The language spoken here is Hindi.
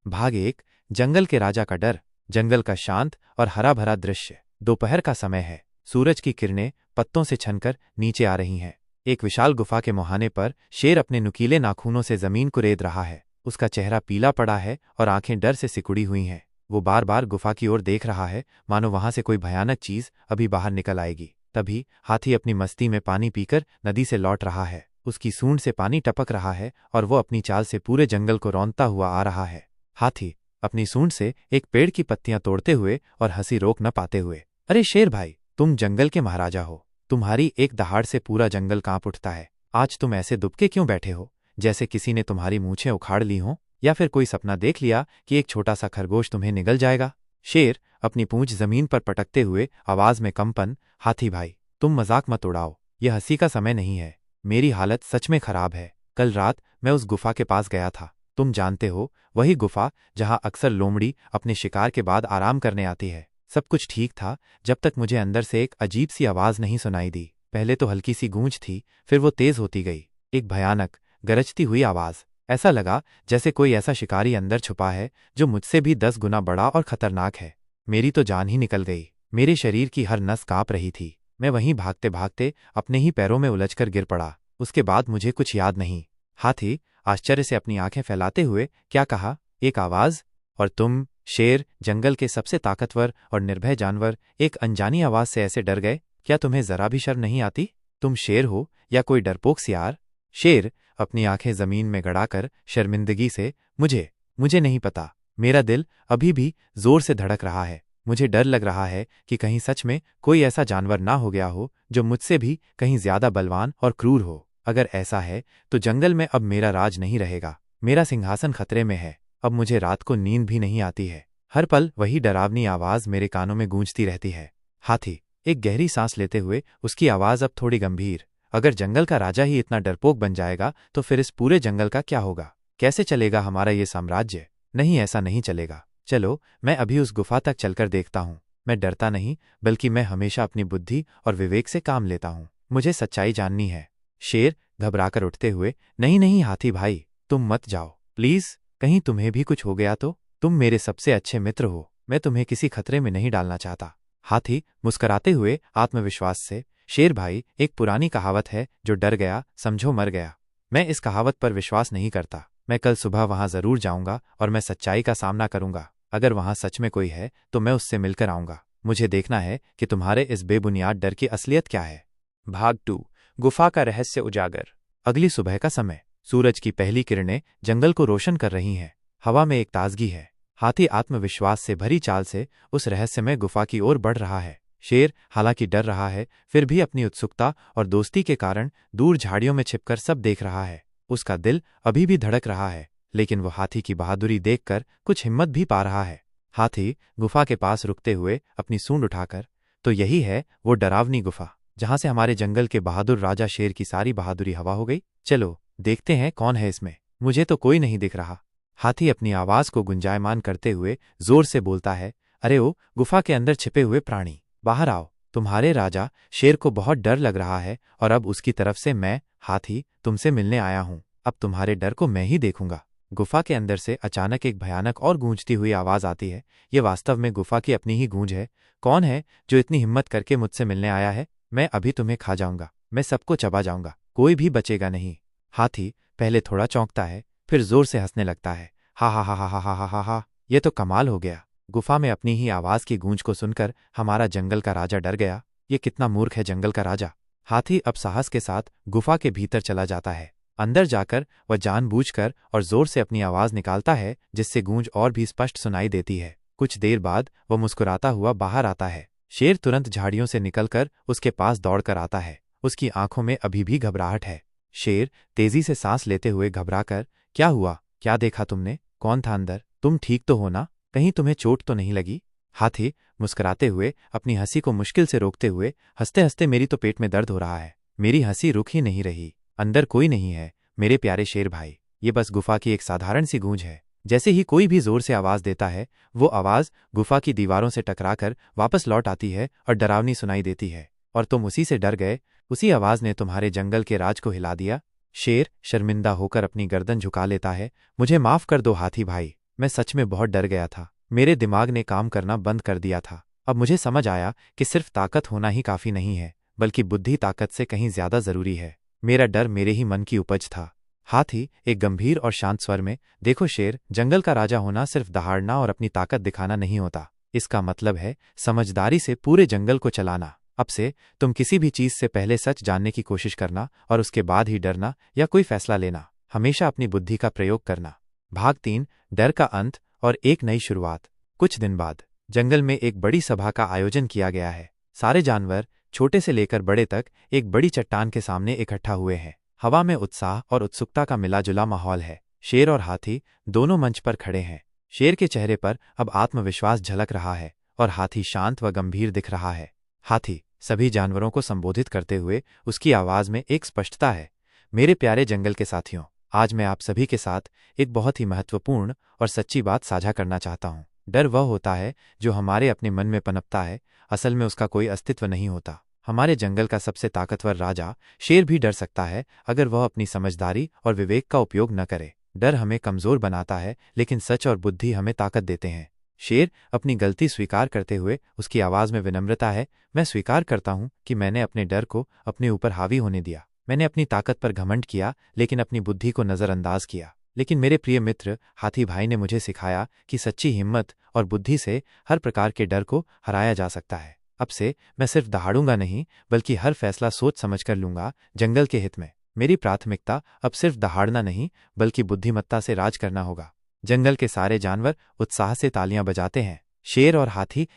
भाग 1। जंगल के राजा का डर। जंगल का शांत और हरा भरा दृश्य। दोपहर का समय है। सूरज की किरणें पत्तों से छनकर नीचे आ रही हैं। एक विशाल गुफा के मुहाने पर शेर अपने नुकीले नाखूनों से जमीन को रेत रहा है। उसका चेहरा पीला पड़ा है और आंखें डर से सिकुड़ी हुई हैं। वो बार बार गुफा की ओर देख रहा है, मानो वहां से कोई भयानक चीज अभी बाहर निकल आएगी। तभी हाथी अपनी मस्ती में पानी पीकर नदी से लौट रहा है। उसकी सूंड से पानी टपक रहा है और वो अपनी चाल से पूरे जंगल को रौंदता हुआ आ रहा है। हाथी अपनी सूंड से एक पेड़ की पत्तियां तोड़ते हुए और हंसी रोक न पाते हुए, अरे शेर भाई, तुम जंगल के महाराजा हो। तुम्हारी एक दहाड़ से पूरा जंगल कांप उठता है। आज तुम ऐसे दुबके क्यों बैठे हो, जैसे किसी ने तुम्हारी मूछें उखाड़ ली हों, या फिर कोई सपना देख लिया कि एक छोटा सा खरगोश तुम्हें निगल जाएगा। शेर अपनी पूंछ जमीन पर पटकते हुए आवाज में कंपन, हाथी भाई, तुम मजाक मत उड़ाओ, यह हंसी का समय नहीं है। मेरी हालत सच में खराब है। कल रात मैं उस गुफा के पास गया था। तुम जानते हो, वही गुफा जहां अक्सर लोमड़ी अपने शिकार के बाद आराम करने आती है। सब कुछ ठीक था जब तक मुझे अंदर से एक अजीब सी आवाज नहीं सुनाई दी। पहले तो हल्की सी गूंज थी, फिर वो तेज होती गई। एक भयानक गरजती हुई आवाज। ऐसा लगा जैसे कोई ऐसा शिकारी अंदर छुपा है जो मुझसे भी 10 गुना बड़ा और खतरनाक है। मेरी तो जान ही निकल गई। मेरे शरीर की हर नस कांप रही थी। मैं वहीं भागते भागते अपने ही पैरों में उलझकर गिर पड़ा। उसके बाद मुझे कुछ याद नहीं। हाथी आश्चर्य से अपनी आंखें फैलाते हुए क्या कहा, एक आवाज? और तुम, शेर, जंगल के सबसे ताकतवर और निर्भय जानवर, एक अनजानी आवाज से ऐसे डर गए? क्या तुम्हें जरा भी शर्म नहीं आती? तुम शेर हो या कोई डरपोक सियार? शेर अपनी आंखें जमीन में गड़ाकर शर्मिंदगी से, मुझे नहीं पता। मेरा दिल अभी भी जोर से धड़क रहा है। मुझे डर लग रहा है कि कहीं सच में कोई ऐसा जानवर ना हो गया हो जो मुझसे भी कहीं ज्यादा बलवान और क्रूर हो। अगर ऐसा है तो जंगल में अब मेरा राज नहीं रहेगा। मेरा सिंहासन खतरे में है। अब मुझे रात को नींद भी नहीं आती है। हर पल वही डरावनी आवाज मेरे कानों में गूंजती रहती है। हाथी एक गहरी सांस लेते हुए, उसकी आवाज अब थोड़ी गंभीर, अगर जंगल का राजा ही इतना डरपोक बन जाएगा तो फिर इस पूरे जंगल का क्या होगा? कैसे चलेगा हमारा ये साम्राज्य? नहीं, ऐसा नहीं चलेगा। चलो, मैं अभी उस गुफा तक चलकर देखता हूँ। मैं डरता नहीं, बल्कि मैं हमेशा अपनी बुद्धि और विवेक से काम लेता हूँ। मुझे सच्चाई जाननी है। शेर घबराकर उठते हुए, नहीं नहीं हाथी भाई, तुम मत जाओ प्लीज। कहीं तुम्हें भी कुछ हो गया तो? तुम मेरे सबसे अच्छे मित्र हो। मैं तुम्हें किसी खतरे में नहीं डालना चाहता। हाथी मुस्कुराते हुए आत्मविश्वास से, शेर भाई, एक पुरानी कहावत है, जो डर गया समझो मर गया। मैं इस कहावत पर विश्वास नहीं करता। मैं कल सुबह वहां जरूर जाऊंगा और मैं सच्चाई का सामना करूंगा। अगर वहां सच में कोई है तो मैं उससे मिलकर आऊंगा। मुझे देखना है कि तुम्हारे इस बेबुनियाद डर की असलियत क्या है। भाग 2। गुफा का रहस्य उजागर। अगली सुबह का समय। सूरज की पहली किरणें जंगल को रोशन कर रही हैं। हवा में एक ताजगी है। हाथी आत्मविश्वास से भरी चाल से उस रहस्यमय गुफा की ओर बढ़ रहा है। शेर हालांकि डर रहा है, फिर भी अपनी उत्सुकता और दोस्ती के कारण दूर झाड़ियों में छिपकर सब देख रहा है। उसका दिल अभी भी धड़क रहा है, लेकिन वो हाथी की बहादुरी देखकर कुछ हिम्मत भी पा रहा है। हाथी गुफा के पास रुकते हुए अपनी सूंड उठाकर, तो यही है वो डरावनी गुफा जहां से हमारे जंगल के बहादुर राजा शेर की सारी बहादुरी हवा हो गई। चलो देखते हैं कौन है इसमें। मुझे तो कोई नहीं दिख रहा। हाथी अपनी आवाज को गुंजायमान करते हुए जोर से बोलता है, अरे ओ गुफा के अंदर छिपे हुए प्राणी, बाहर आओ। तुम्हारे राजा शेर को बहुत डर लग रहा है और अब उसकी तरफ से मैं, हाथी, तुमसे मिलने आया हूं। अब तुम्हारे डर को मैं ही देखूंगा। गुफा के अंदर से अचानक एक भयानक और गूंजती हुई आवाज आती है। ये वास्तव में गुफा की अपनी ही गूंज है। कौन है जो इतनी हिम्मत करके मुझसे मिलने आया है? मैं अभी तुम्हें खा जाऊंगा। मैं सबको चबा जाऊंगा, कोई भी बचेगा नहीं। हाथी पहले थोड़ा चौंकता है, फिर जोर से हंसने लगता है। हा हा हा हा हा हा हा हा, ये तो कमाल हो गया। गुफा में अपनी ही आवाज की गूंज को सुनकर हमारा जंगल का राजा डर गया। ये कितना मूर्ख है जंगल का राजा। हाथी अब साहस के साथ गुफा के भीतर चला जाता है। अंदर जाकर वह जानबूझकर और जोर से अपनी आवाज निकालता है, जिससे गूंज और भी स्पष्ट सुनाई देती है। कुछ देर बाद वह मुस्कुराता हुआ बाहर आता है। शेर तुरंत झाड़ियों से निकलकर उसके पास दौड़कर आता है। उसकी आंखों में अभी भी घबराहट है। शेर तेजी से सांस लेते हुए घबराकर, क्या हुआ? क्या देखा तुमने? कौन था अंदर? तुम ठीक तो हो ना? कहीं तुम्हें चोट तो नहीं लगी? हाथी मुस्कुराते हुए अपनी हंसी को मुश्किल से रोकते हुए, हंसते हंसते, मेरी तो पेट में दर्द हो रहा है। मेरी हंसी रुक ही नहीं रही। अंदर कोई नहीं है मेरे प्यारे शेर भाई। ये बस गुफा की एक साधारण सी गूंज है। जैसे ही कोई भी जोर से आवाज देता है, वो आवाज गुफा की दीवारों से टकराकर वापस लौट आती है और डरावनी सुनाई देती है। और तुम उसी से डर गए? उसी आवाज ने तुम्हारे जंगल के राज को हिला दिया? शेर शर्मिंदा होकर अपनी गर्दन झुका लेता है। मुझे माफ कर दो हाथी भाई, मैं सच में बहुत डर गया था। मेरे दिमाग ने काम करना बंद कर दिया था। अब मुझे समझ आया कि सिर्फ ताकत होना ही काफ़ी नहीं है, बल्कि बुद्धि ताकत से कहीं ज्यादा जरूरी है। मेरा डर मेरे ही मन की उपज था। हाथी एक गंभीर और शांत स्वर में, देखो शेर, जंगल का राजा होना सिर्फ दहाड़ना और अपनी ताकत दिखाना नहीं होता। इसका मतलब है समझदारी से पूरे जंगल को चलाना। अब से तुम किसी भी चीज से पहले सच जानने की कोशिश करना और उसके बाद ही डरना या कोई फैसला लेना। हमेशा अपनी बुद्धि का प्रयोग करना। भाग 3, डर का अंत और एक नई शुरुआत। कुछ दिन बाद जंगल में एक बड़ी सभा का आयोजन किया गया है। सारे जानवर, छोटे से लेकर बड़े तक, एक बड़ी चट्टान के सामने इकट्ठा हुए हैं। हवा में उत्साह और उत्सुकता का मिला-जुला माहौल है। शेर और हाथी दोनों मंच पर खड़े हैं। शेर के चेहरे पर अब आत्मविश्वास झलक रहा है और हाथी शांत व गंभीर दिख रहा है। हाथी सभी जानवरों को संबोधित करते हुए, उसकी आवाज में एक स्पष्टता है। मेरे प्यारे जंगल के साथियों, आज मैं आप सभी के साथ एक बहुत ही महत्वपूर्ण और सच्ची बात साझा करना चाहता हूँ। डर वह होता है जो हमारे अपने मन में पनपता है, असल में उसका कोई अस्तित्व नहीं होता। हमारे जंगल का सबसे ताकतवर राजा शेर भी डर सकता है अगर वह अपनी समझदारी और विवेक का उपयोग न करे। डर हमें कमजोर बनाता है, लेकिन सच और बुद्धि हमें ताकत देते हैं। शेर अपनी गलती स्वीकार करते हुए, उसकी आवाज में विनम्रता है, मैं स्वीकार करता हूं कि मैंने अपने डर को अपने ऊपर हावी होने दिया। मैंने अपनी ताकत पर घमंड किया, लेकिन अपनी बुद्धि को नजरअंदाज किया। लेकिन मेरे प्रिय मित्र हाथी भाई ने मुझे सिखाया कि सच्ची हिम्मत और बुद्धि से हर प्रकार के डर को हराया जा सकता है। अब से मैं सिर्फ दहाड़ूंगा नहीं, बल्कि हर फैसला सोच समझ कर लूंगा, जंगल के हित में। मेरी प्राथमिकता अब सिर्फ दहाड़ना नहीं, बल्कि बुद्धिमत्ता से राज करना होगा। जंगल के सारे जानवर उत्साह से तालियां बजाते हैं। शेर और हाथी